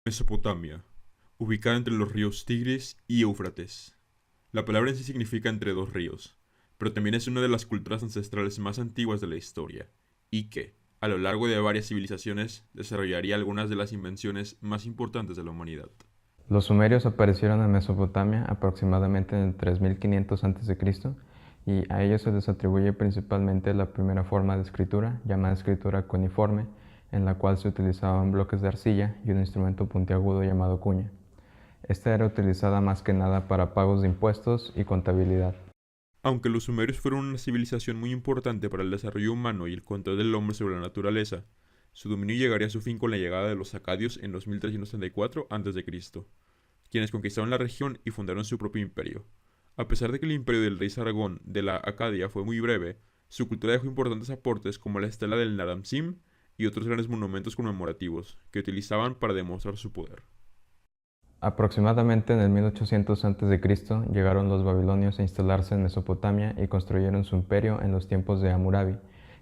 Mesopotamia, ubicada entre los ríos Tigris y Éufrates. La palabra en sí significa entre dos ríos, pero también es una de las culturas ancestrales más antiguas de la historia, y que, a lo largo de varias civilizaciones, desarrollaría algunas de las invenciones más importantes de la humanidad. Los sumerios aparecieron en Mesopotamia aproximadamente en el 3500 a.C. y a ellos se les atribuye principalmente la primera forma de escritura, llamada escritura cuneiforme, en la cual se utilizaban bloques de arcilla y un instrumento puntiagudo llamado cuña. Esta era utilizada más que nada para pagos de impuestos y contabilidad. Aunque los sumerios fueron una civilización muy importante para el desarrollo humano y el control del hombre sobre la naturaleza, su dominio llegaría a su fin con la llegada de los acadios en 2334 a.C., quienes conquistaron la región y fundaron su propio imperio. A pesar de que el imperio del rey Sargón de la Acadia fue muy breve, su cultura dejó importantes aportes como la estela del Naram-Sin y otros grandes monumentos conmemorativos que utilizaban para demostrar su poder. Aproximadamente en el 1800 a.C. llegaron los babilonios a instalarse en Mesopotamia y construyeron su imperio en los tiempos de Hammurabi,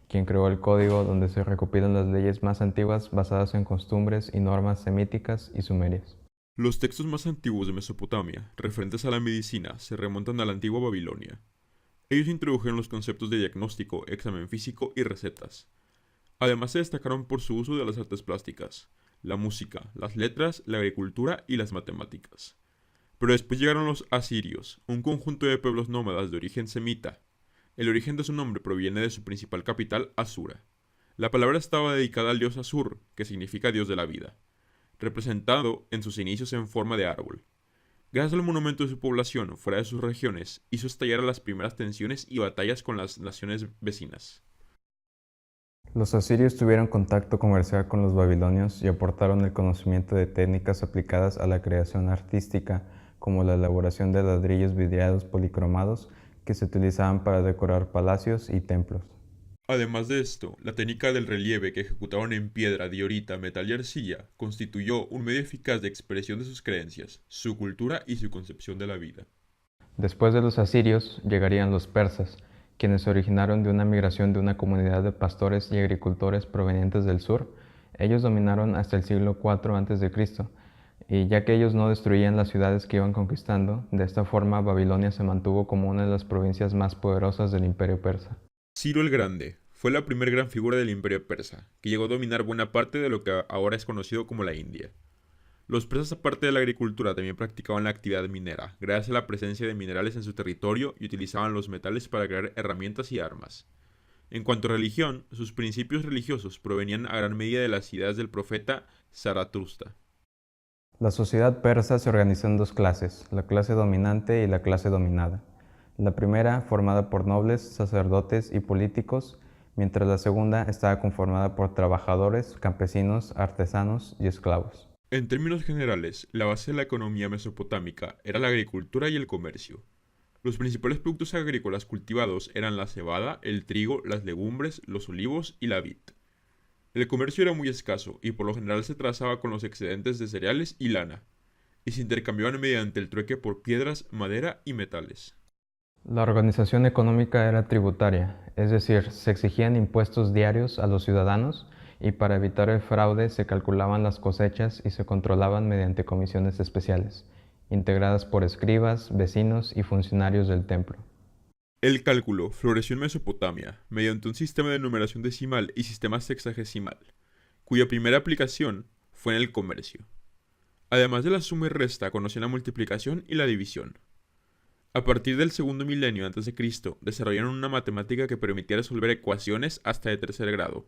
quien creó el código donde se recopilan las leyes más antiguas basadas en costumbres y normas semíticas y sumerias. Los textos más antiguos de Mesopotamia, referentes a la medicina, se remontan a la antigua Babilonia. Ellos introdujeron los conceptos de diagnóstico, examen físico y recetas. Además se destacaron por su uso de las artes plásticas, la música, las letras, la agricultura y las matemáticas. Pero después llegaron los asirios, un conjunto de pueblos nómadas de origen semita. El origen de su nombre proviene de su principal capital, Asura. La palabra estaba dedicada al dios Asur, que significa dios de la vida, representado en sus inicios en forma de árbol. Gracias al monumento de su población fuera de sus regiones, hizo estallar las primeras tensiones y batallas con las naciones vecinas. Los asirios tuvieron contacto comercial con los babilonios y aportaron el conocimiento de técnicas aplicadas a la creación artística, como la elaboración de ladrillos vidriados policromados que se utilizaban para decorar palacios y templos. Además de esto, la técnica del relieve que ejecutaban en piedra, diorita, metal y arcilla constituyó un medio eficaz de expresión de sus creencias, su cultura y su concepción de la vida. Después de los asirios llegarían los persas, quienes se originaron de una migración de una comunidad de pastores y agricultores provenientes del sur. Ellos dominaron hasta el siglo IV a.C., y ya que ellos no destruían las ciudades que iban conquistando, de esta forma Babilonia se mantuvo como una de las provincias más poderosas del imperio persa. Ciro el Grande fue la primera gran figura del imperio persa, que llegó a dominar buena parte de lo que ahora es conocido como la India. Los persas, aparte de la agricultura, también practicaban la actividad minera, gracias a la presencia de minerales en su territorio y utilizaban los metales para crear herramientas y armas. En cuanto a religión, sus principios religiosos provenían a gran medida de las ideas del profeta Zaratustra. La sociedad persa se organizó en dos clases, la clase dominante y la clase dominada. La primera, formada por nobles, sacerdotes y políticos, mientras la segunda estaba conformada por trabajadores, campesinos, artesanos y esclavos. En términos generales, la base de la economía mesopotámica era la agricultura y el comercio. Los principales productos agrícolas cultivados eran la cebada, el trigo, las legumbres, los olivos y la vid. El comercio era muy escaso y por lo general se trazaba con los excedentes de cereales y lana, y se intercambiaban mediante el trueque por piedras, madera y metales. La organización económica era tributaria, es decir, se exigían impuestos diarios a los ciudadanos y para evitar el fraude se calculaban las cosechas y se controlaban mediante comisiones especiales, integradas por escribas, vecinos y funcionarios del templo. El cálculo floreció en Mesopotamia mediante un sistema de numeración decimal y sistema sexagesimal, cuya primera aplicación fue en el comercio. Además de la suma y resta, conocían la multiplicación y la división. A partir del segundo milenio antes de Cristo, desarrollaron una matemática que permitía resolver ecuaciones hasta de tercer grado.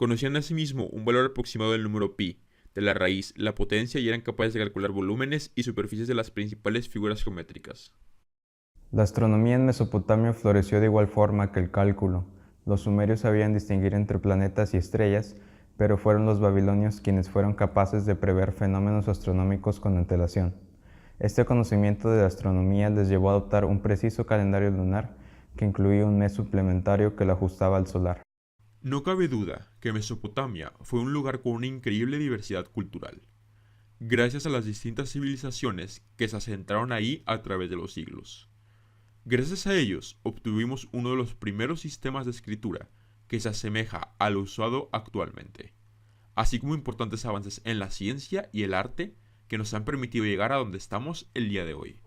Conocían asimismo un valor aproximado del número pi, de la raíz, la potencia y eran capaces de calcular volúmenes y superficies de las principales figuras geométricas. La astronomía en Mesopotamia floreció de igual forma que el cálculo. Los sumerios sabían distinguir entre planetas y estrellas, pero fueron los babilonios quienes fueron capaces de prever fenómenos astronómicos con antelación. Este conocimiento de la astronomía les llevó a adoptar un preciso calendario lunar que incluía un mes suplementario que lo ajustaba al solar. No cabe duda que Mesopotamia fue un lugar con una increíble diversidad cultural, gracias a las distintas civilizaciones que se asentaron ahí a través de los siglos. Gracias a ellos obtuvimos uno de los primeros sistemas de escritura que se asemeja al usado actualmente. así como importantes avances en la ciencia y el arte que nos han permitido llegar a donde estamos el día de hoy.